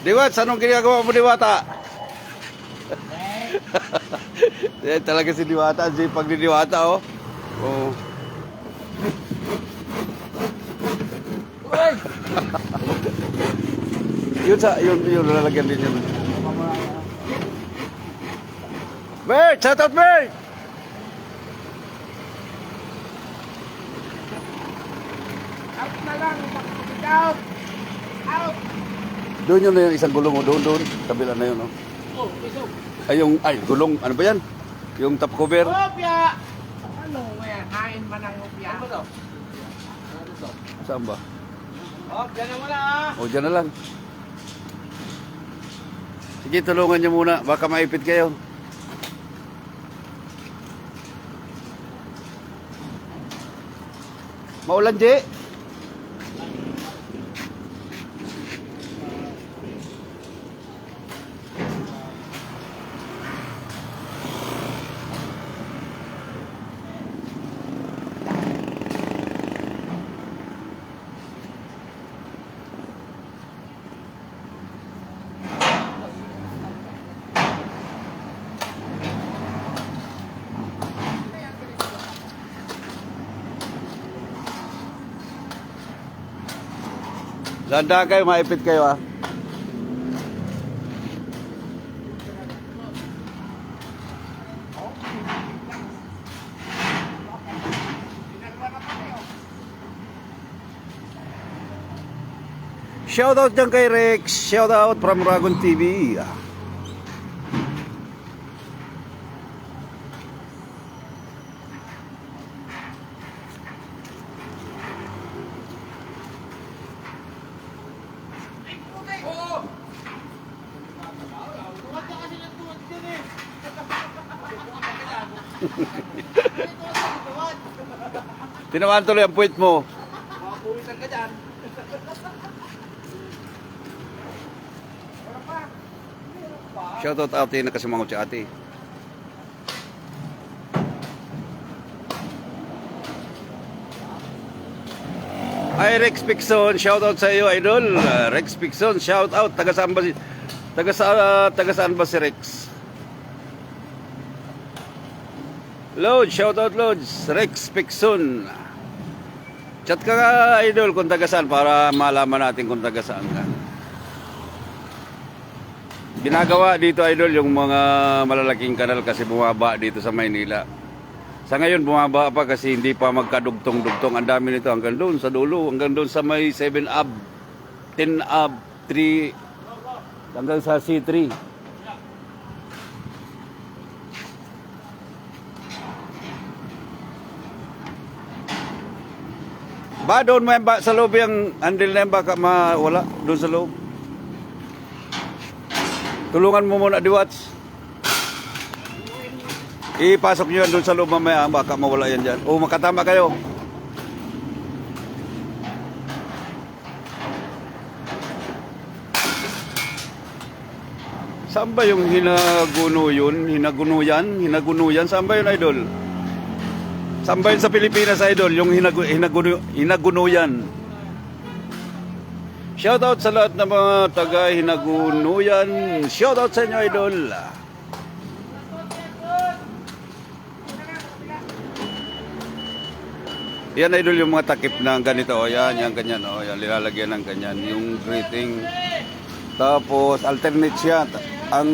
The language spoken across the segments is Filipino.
Diwats, anong ginagawa mo, Diwata? Talaga si Diwata, si pag ni Diwata, oh. Oh. Yun, lalagyan din yun. Bert, shout out, Bert! Out na lang. Out. Out. Doon yun na yung isang gulong mo, doon. Kabila na yun, oh. Oh, iso. Ay, gulong, ano ba yan? Yung top cover. Opya! Ano nga? Hain man ang opya. Ano ba to? Saan ba? Oh, dyan na muna ah. O, dyan na lang. Sige, tulungan niyo muna. Baka maipit kayo. Maulan, Je. Dahan-dahan kayo, maipit kayo, ah. Shoutout dyan kay Rex. Shoutout from Dragon TV. Oo. Tuwad ka kasi ng tuwad dyan eh. Tinamaan tuloy ang puwit mo. Makapuwisan ka dyan. Shoutout ate, nakasimangot si ate. Ay, Rex Pixon, shoutout sa iyo, idol. Rex Pixon, shoutout. Taga saan ba ba si Rex? Lods, shoutout Lods. Rex Pixon. Chat ka nga, idol, kung taga saan para malaman natin kung taga saan ka. Ginagawa dito, idol, yung mga malalaking kanal kasi bumaba dito sa Maynila. Sa ngayon, bumaba pa kasi hindi pa magkadugtong-dugtong. Ang dami nito hanggang doon sa dulo, hanggang doon sa may 7 Ave, 10 Ave, 3, hanggang sa C3. Ba, doon mo yan ba sa loob yung handle na yan baka mawala doon sa loob. Tulungan mo muna, Diwats. Ipasok nyo yan doon sa loob mamaya, baka mawala yan dyan. O, makatama kayo. Saan ba yung hinaguno yun? Hinaguno yan? Saan ba yun, idol? Saan ba yun sa Pilipinas, idol? Yung hinaguno yan. Shoutout sa lahat ng mga taga Hinagunuyan. Shoutout sa inyo, idol. Yan, idol, yung mga takip na ganito. O, yan, ganyan. O, yan, lilalagyan ng ganyan. Yung greeting. Tapos, alternate siya. Ang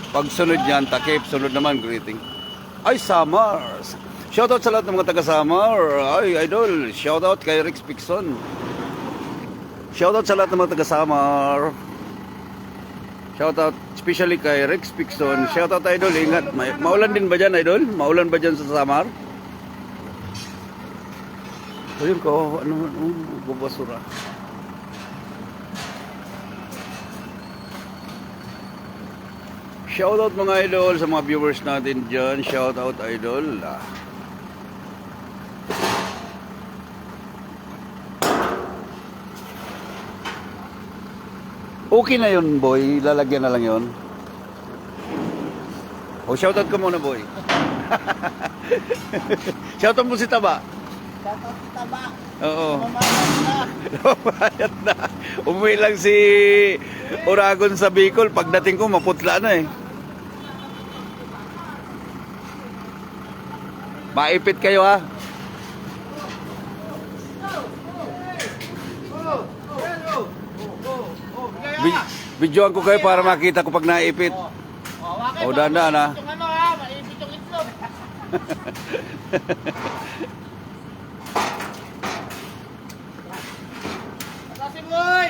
pagsunod yan, takip. Sunod naman, greeting. Ay, Samar. Shoutout sa lahat ng mga taga-Samar. Ay, idol. Shoutout kay Rex Pixon. Shoutout sa lahat ng mga taga-Samar. Shoutout especially kay Rex Pixon. Shoutout, idol. Ingat. Maulan din ba dyan, idol? Maulan ba dyan sa Samar? Ayun ko. Ano, bubasura. Shoutout mga idol sa mga viewers natin dyan. Shoutout, idol. Okay na yun, boy. Lalagyan na lang yun. O, shoutout ka muna, boy. Shoutout mo si Taba. Shoutout si Taba. Oo. Mamaman na. Nabayad na. Umuwi lang si Uragon sa Bicol. Pagdating ko, maputla na eh. Maipit kayo ha. Videoan ko kayo para makita ko pag naipit. O, dahan-dahan ha. Yung ano ha, maipit yung itlog. Kasi boy!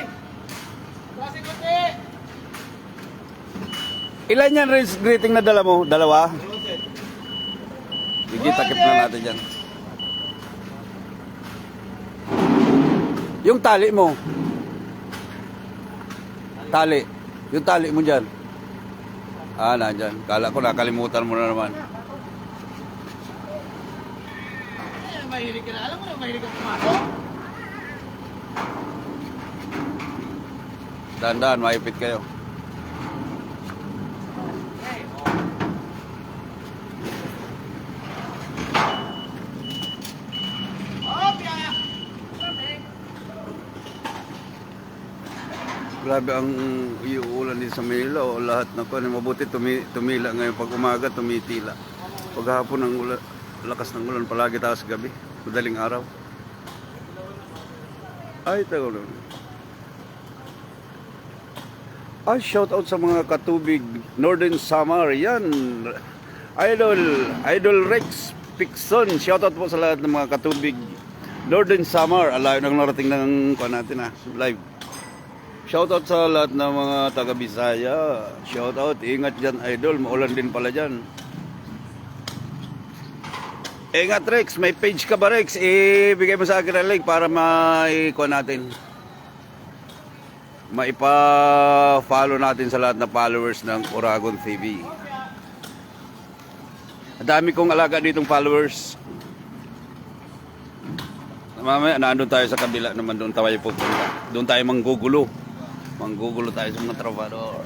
Kasi kuti! Ilan yan rin greeting na dala mo? Dalawa? Sige, takip na natin dyan. Yung tali mo. Tali. Yung tali mo dyan. Ah, nandyan. Kala ko nakalimutan mo na naman. Mahilig ka na. Alam mo na mahilig ka pumasok? Dahan-dahan, maipit kayo. Grabe ang iuulan din sa Manila o lahat na ko. Mabuti tumila ngayon pag umaga, tumitila. Pag hapon ang lakas ng ulan palagi tapos gabi. Madaling araw. Ay, tago lang. Ay, shout out sa mga katubig Northern Samar. Yan. Idol Rex Pixon. Shout out po sa lahat ng mga katubig Northern Samar. Alayo nang narating ng kuha natin live. Shoutout sa lahat ng mga taga-Bisaya. Shoutout, ingat dyan idol, maulan din pala dyan. Ingat Rex, may page ka ba Rex? Bigay mo sa akin ang link para maikuha natin. Maipa-follow natin sa lahat na followers ng Uragon TV. Dami kong alaga ditong followers. Mamaya, nandun tayo sa kabila naman, doon tayo pupunta. Doon tayo manggugulo. Manggugulo tayo sa mga trovador.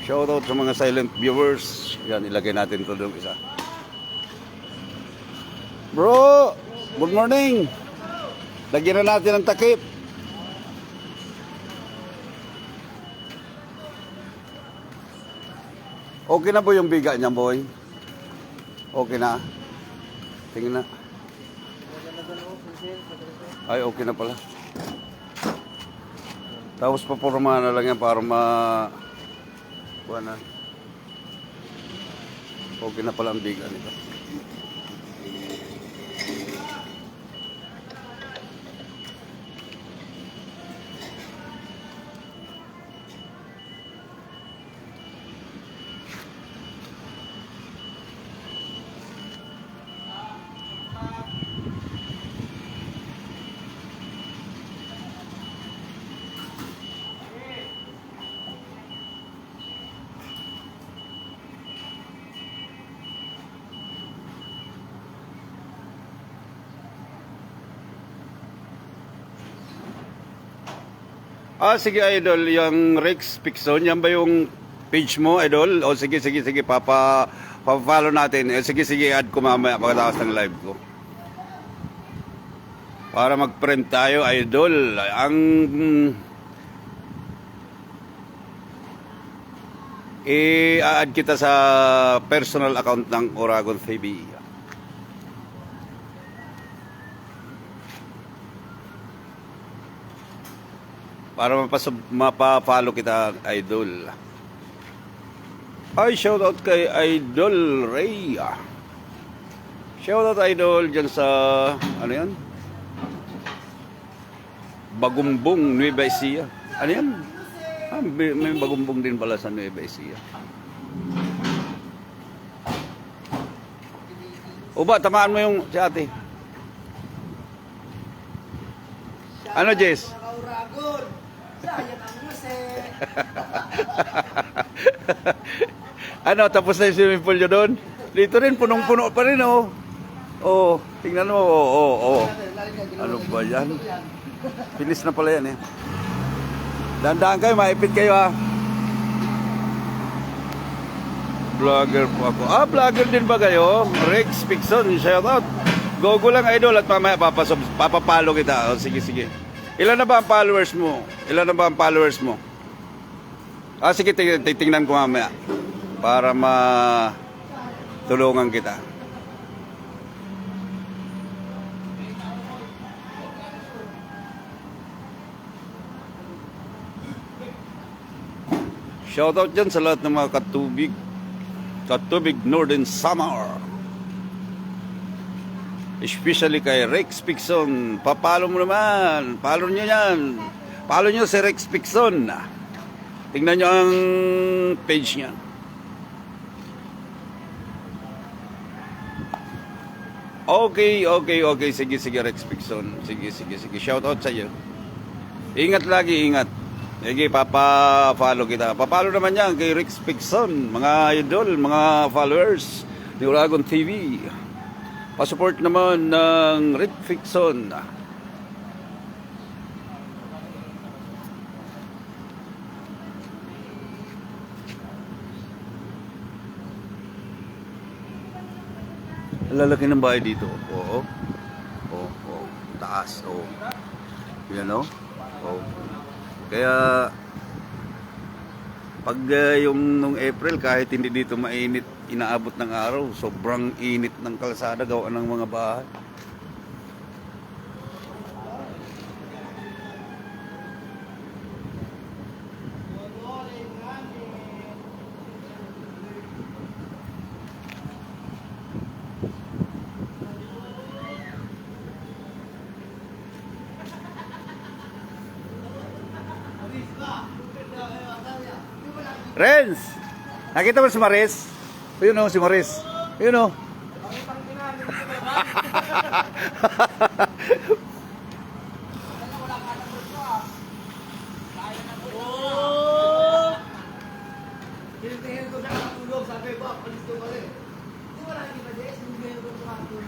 Shoutout sa mga silent viewers. Yan, ilagay natin ito doon isa. Bro, good morning. Lagyan na natin ang takip. Okay na po yung biga niya, boy? Okay na? Tingnan na. Ay, okay na pala. Tapos paporma na lang yan para buwan na. Okay na pala ang biga nito. Ah, sige idol, yung Rex Pixon, yan ba yung page mo, idol? O sige, papa-follow natin. Sige, add ko mamaya pagkatapos ng live ko. Para mag-friend tayo, idol. I-add kita sa personal account ng Uragon TV. Para mapa-follow kita, idol. Ay, shoutout kay Idol Ray. Shoutout idol dyan sa, ano yan? Bagumbong, Nueva Ecija. Ano yan? Ah, may bagumbong din pala sa Nueva Ecija. O ba, tamaan mo yung si ate. Ano, Jess? Sayang ang music. Ano, tapos na yung swimming pool nyo doon? Dito rin, punong-puno pa rin, oh. Oh, tingnan mo, oh. Ano ba yan? Pinis na pala yan, eh. Dandaan kayo, maipit kayo ha. Vlogger po ako. Vlogger din ba kayo? Rex Pixon, shoutout. Gogo lang idol at mamaya papapalo kita. O, sige, sige. Ilan na ba ang followers mo? Ilan na ba ang followers mo? Sige, titingnan ko mamaya. Para tulungan kita. Shoutout dyan sa lahat ng mga Katubig Northern Samar. Especially kay Rex Pixon. Papalo mo naman. Follow nyo yan. Follow nyo si Rex Pixon. Tingnan nyo ang page niya. Okay. Sige, Rex Pixon. Sige. Shoutout sa iyo. Ingat lagi, ingat. Sige, papa-follow kita. Papalo naman yan kay Rex Pixon. Mga idol, mga followers ni Uragon TV. Pasupport naman ng Rex Pixon. Lalaki ng bahay dito. Oo. Taas. Oo. Yan o. Oo. Kaya pag nung April, kahit hindi dito mainit, inaabot ng araw, sobrang init ng kalsada gawa ng mga bahay. Renz! Nakita mo si Maris? Ayun o, si Maris. Ayun o.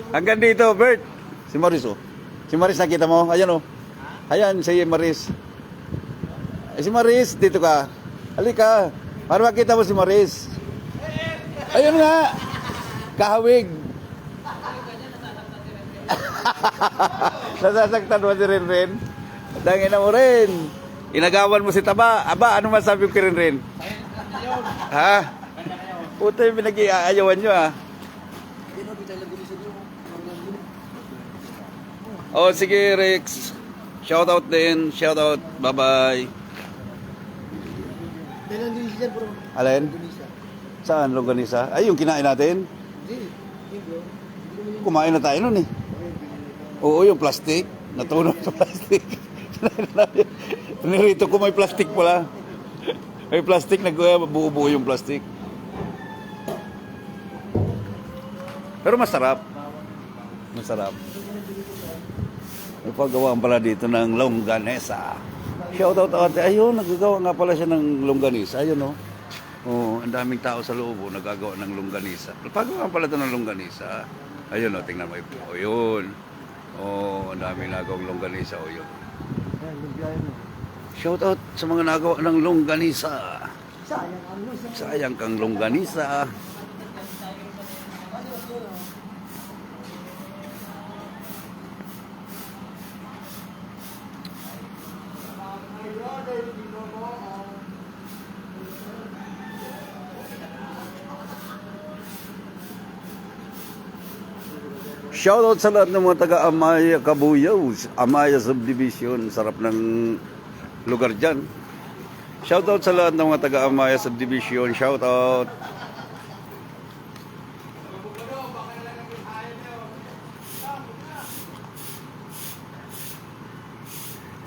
Hanggang dito, Bert. Si Maris o. Si Maris nakita mo? Ayan o. Ayan, si Maris. Si Maris, dito ka. Halika. Para makita mo si Maris. Ayun nga. Kahawig. Nasasaktan mo si Rinrin. Dangin na mo rin. Inagawan mo si Taba. Aba, ano masabi ko kay Rinrin? Ha? Puto yung pinag-iaayawan nyo ha. Sige Rex. Shoutout din. Shoutout. Bye-bye. Alin? Saan longganisa? Ay, yung kinain natin? Kumain na tayo nun eh. Oo, yung plastic. Natunog sa plastic. Nirito ko may plastic pala. May plastic, nagbuo-buo yung plastic. Pero masarap. Masarap. May paggawaan pala dito ng longganisa. Shoutout ate. Ayun, nagagawa nga pala siya ng longganisa. Ayun o. Oh, ang daming tao sa loob nagagawa ng longganisa. Pagawa pala ito ng longganisa. Ayun o, tingnan mo. O yun. Oh, ang daming nagawang longganisa. O yun. Shoutout sa mga nagawa ng longganisa. Sayang kang longganisa. Shoutout sa lahat ng mga taga-Amaya Kabuyaw, Amaya Subdivision, sarap ng lugar dyan. Shoutout sa lahat ng mga taga-Amaya Subdivision, shoutout.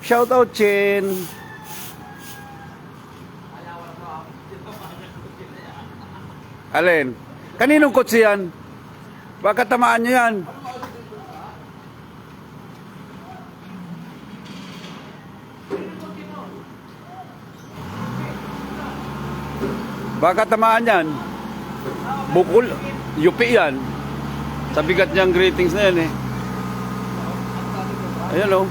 Shoutout Chen. Alin? Kaninong kotse yan? Baka tamaan nyo yan. Baka tamaan yan. Bukol. UP yan. Sa bigat niyang greetings na yan eh. Ayan o.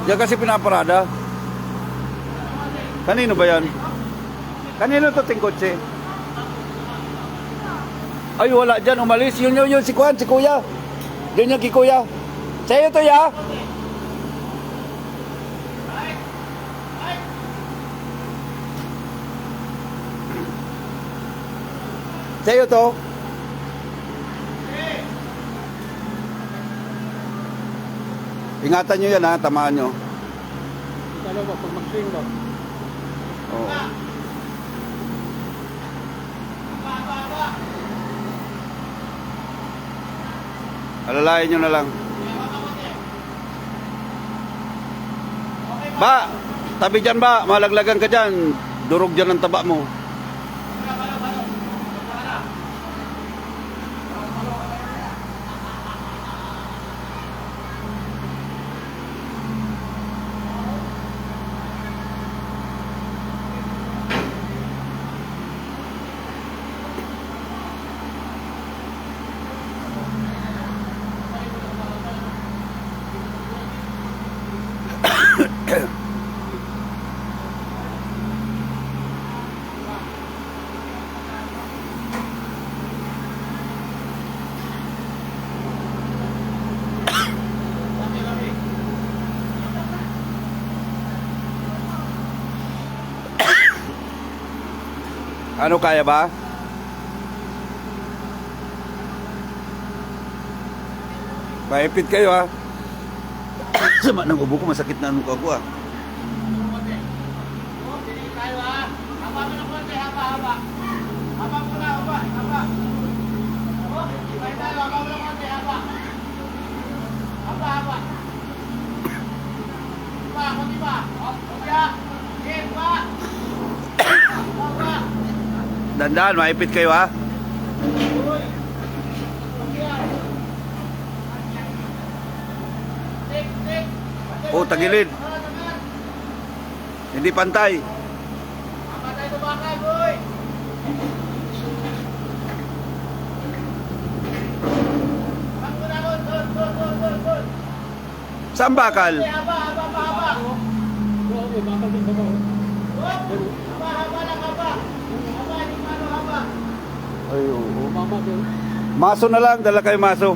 Diyan kasi pinaparada. Kanino ba yan? Kanino to ting kotse? Ay, wala dyan. Umalis. Yun, si Kuan, si Kuya. Yun yung kikuya. Sa'yo to, ya? Sa'yo to? Ingatan nyo yan, ha? Tamaan nyo. Talo ba, pag mag-swing ba? Oo. Alalayan nyo na lang. Ba, tabi dyan ba? Malaglagan ka dyan. Durog dyan ang taba mo. Ano, kaya ba? Maipit kayo, ha? Sama ng ubo ko, masakit na ang mukha ko, ha? Dandan, maipit kayo, ha? Oh, tagilid. Hindi pantay. Saan bakal? Ay, oo. Maso na lang, dala kayo maso.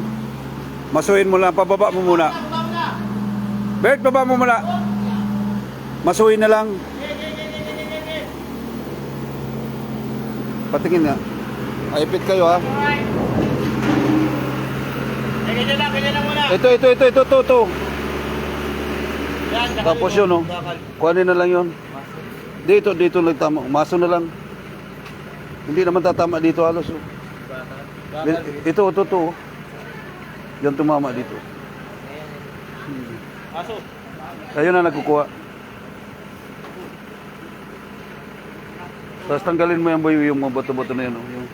Masuhin mo lang, pababa mo muna. Bert, baba mo muna. Masuhin na lang. Patingin nga. Maipit kayo, ha? Ito. Tapos yun, oh. Kuhanin na lang yun. Dito nagtama. Maso na lang. Hindi naman tatama dito halos, oh. Ito. Oh. Yan tumama dito. Aso. Ayun na nagkukuha. Tapos tanggalin mo yung boy, yung mga bato-bato na yan, oh. Yung...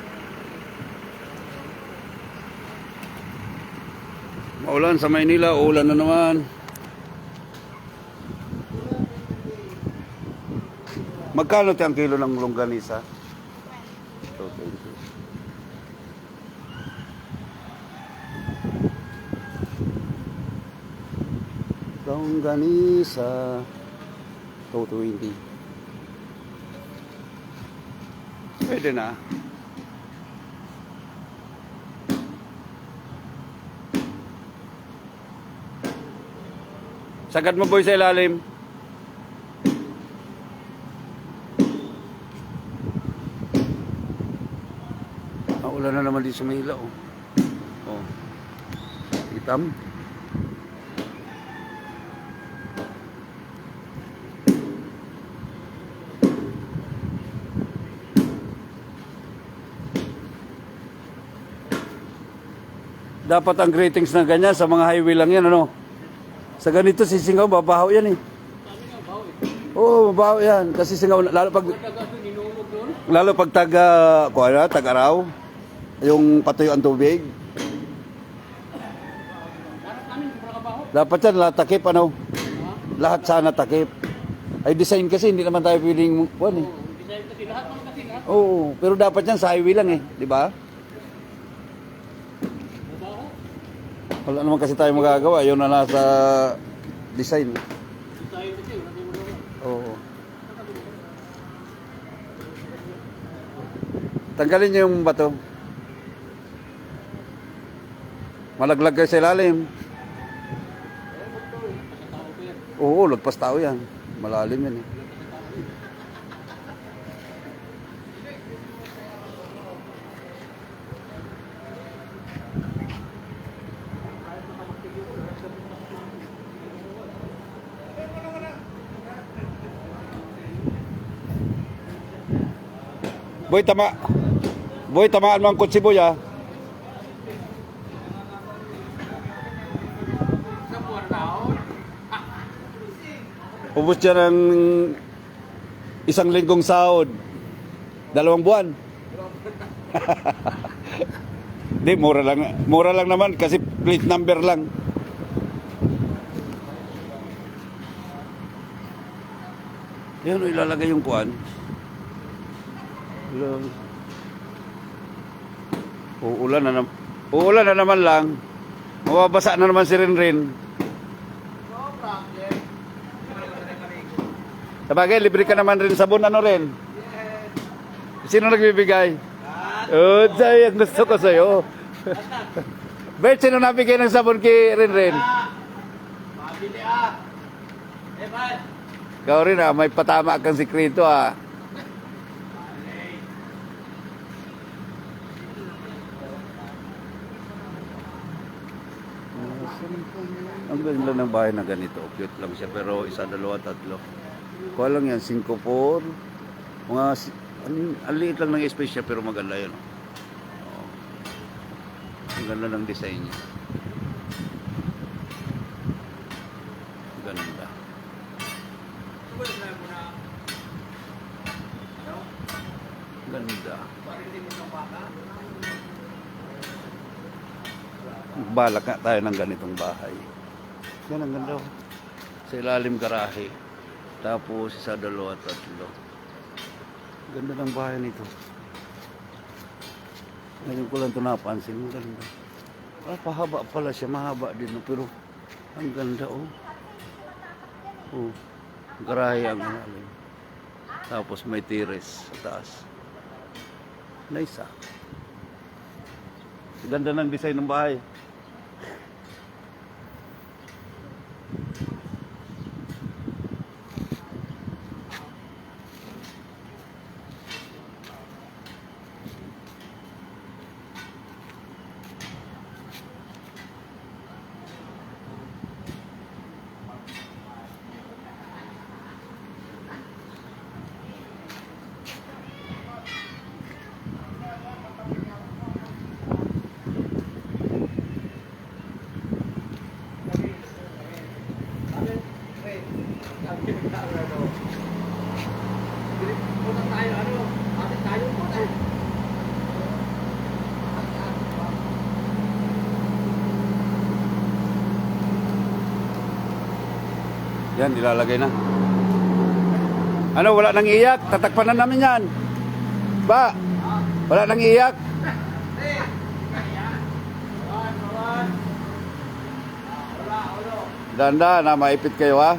Maulan sa Maynila, ulan na naman. Magkano ang kilo ng longganisa? Ito, 20. Longganisa, 220. Pwede na. Sagad mo boy sa ilalim. Ulan na naman din sa Manila, oh. Oh. Itam. Dapat ang gratings na ganyan sa mga highway lang yan, ano? Sa ganito, si Singaw, babaho yan, eh. Oo, mabaho yan. Kasi Singaw, lalo pag tag-araw, yung patuyo ang tubig. Dapat yan, lahat takip, ano? Lahat sana takip. Ay, design kasi, hindi naman tayo pwedeng, eh. Oo, pero dapat yan sa highway lang, eh. Di ba? Wala naman kasi tayo magagawa. Yun na nasa design. Tanggalin niyo yung bato. Malaglag kayo sa ilalim. Oo, lagpas tao yan. Malalim yan eh. Boy, tama. Boy, tamaan mo ang kutsi, boy, ah. Ubus siya ng isang linggong sahod. 2 buwan. Hindi, mura lang. Mura lang naman kasi plate number lang. Yan, ilalagay yung kuan. Uulan na naman lang. Mababasa na naman si Rinrin. Sabagay, libre ka naman rin sabon, ano rin? Sino nagbibigay? Oh, ang gusto ko sa'yo. Bert, sino nabigay ng sabon kay Rinrin? Mabili ah. Bert. Ikaw rin ah, may patama kang sikrito ah. Ang ganda ng bahay na ganito. Cute lang siya pero 1, 2, 3. Kuha lang yan, 5, 4. Mga, ang liit lang ng space siya pero maganda yun. Oh. Ang ganda ng design niya. Ganda. Ganda. Balak nga tayo ng ganitong bahay. Yan ang ganda. Sa ilalim garahe. Tapos 1, 2, 3. Ganda ng bahay nito. Ngayon ko lang ito napansin. Ang ganda. Pahaba pala siya. Mahaba din. Pero ang ganda oh. Oh. Garahe ang ilalim. Tapos may terrace sa taas. Nice ah. Ganda ng design ng bahay. Yan, ilalagay na. Ano, wala nang iyak. Tatakpan na namin yan. Ba? Wala nang iyak. Danda na maipit kayo ha.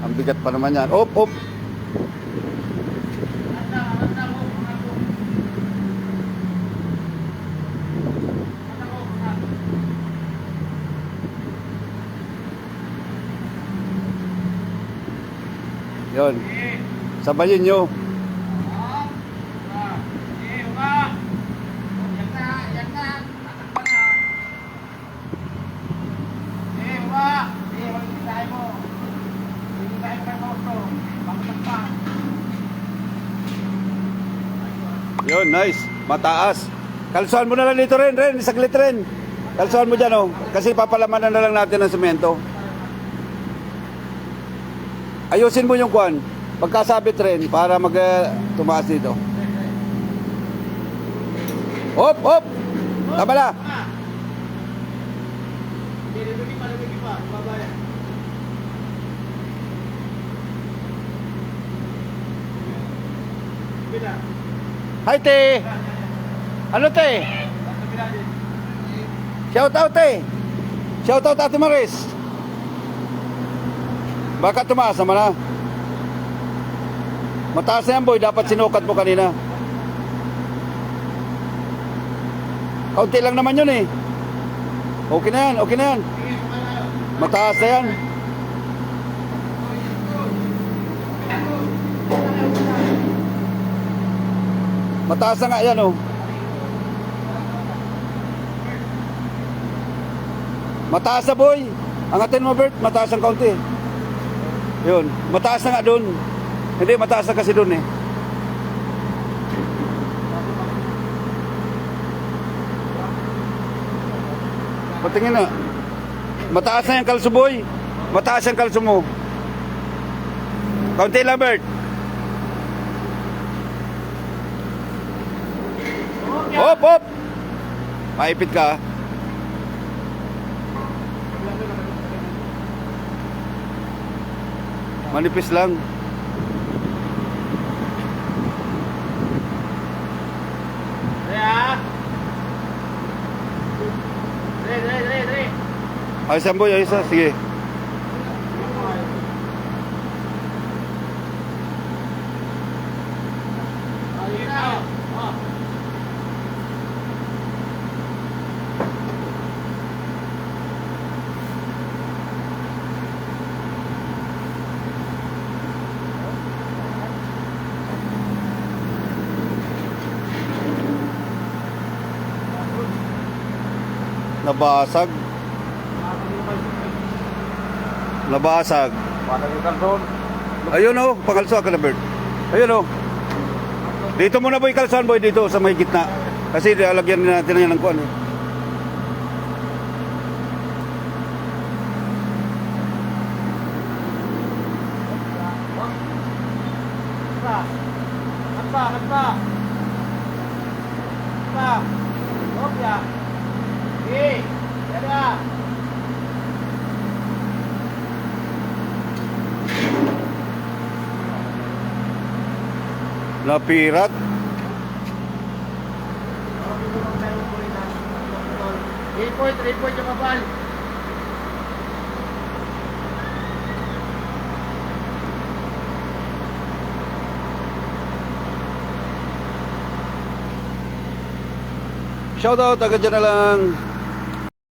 Ang bigat pa naman yan. Op, op. Yun. Sabayin nyo. Yun, nice. Mataas. Kalsuhan mo na lang dito rin. Saglit rin. Kalsuhan mo dyan, oh. Kasi papalamanan na lang natin ng semento. Ayusin mo yung kwan. Pagkasabit rin para tumaas dito. Hop, hop. Tama na. Hi, te. Ano, te? Shout out, te. Shout out, Ate Maris. Baka tumaas naman na. Mataas na yan boy, dapat sinukat mo kanina. Kaunti lang naman yun eh. Okay na yan, okay na yan. Mataas na yan. Mataas na nga yan oh. Mataas na boy. Angatin mo Bert, mataas ang kaunti. Yun, mataas na nga dun. Hindi, mataas na kasi dun eh. Patingin na. Mataas na yung kalso boy. Mataas ang kalso mo. Kaunti lang Bert. Hop, hop! Maipit ka. Manipis lang. Ayos yan boy, ayos yan. Sige. Nabasag. Nabasag. Ayun oh, pakalso ka na Bert. Ayun oh. Dito muna boy, kalsaan boy, dito sa may gitna. Kasi alagyan natin yan ng kuwan eh. Napirat. Report yung kapal. Shoutout agad dyan na lang.